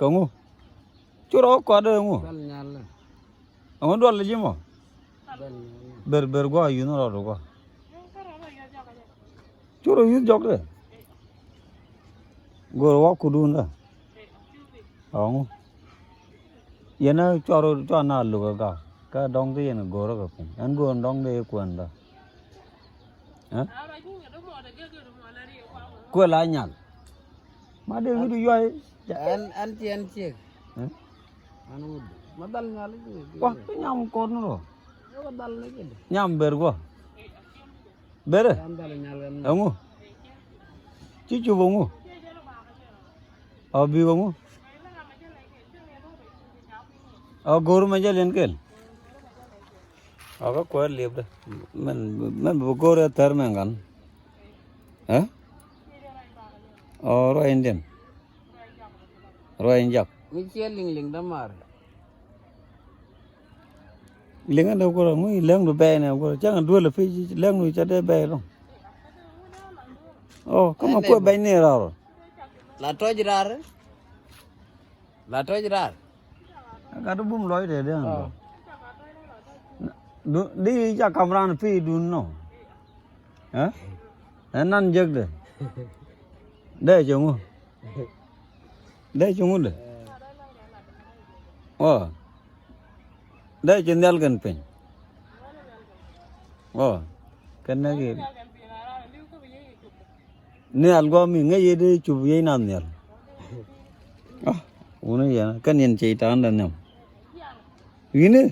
Ongu. Churo ko ada ongu. Dal nyala. Ongu dua lagi mo. Dal nyala. Ber gua yun ro gua. Churo yun jok de. Go wa kudun da. Ongu. Yana choro cho na lu ga. Ka dong de yana go ro ga pin. An go dong de kwan da. Hả? Quê lại nhặt. Mà đi cái đi vậy. An chiếc. An ud. Mà dal nyala chứ. Wah, cái nhom con nó rồi. Nó dal lấy cái. Nhom ber quá. Ber. An dal nyala. Ông. Chứ chú bông. Bi bông. Guru mà chơi lên cái. Cái quê liệp đây. Mình guru ra thar mình gan. Hả? Rồi Indian. Rồi Injak. Mình chia Lienge đâm mar. Lienge đâu có rồi, Lienge đồ bè này, chắc là đuôi là phi Lienge đồ cho đẻ bè luôn. Cái mà quê bè này rồi. Là trôi ra rồi. Là trôi ra. Cái đó bung lối để đấy. Đi cho camera phi đun nó. Hả? Năn giấc đấy. Đây chung. Đây chung đấy. Đây trên đèn gần pin. Cái này cái. Nè algo mình nghe gì đi chụp vậy nào nè. Ủa nó vậy, cái nhìn chị ta ăn được nhỉ? Gì nữa?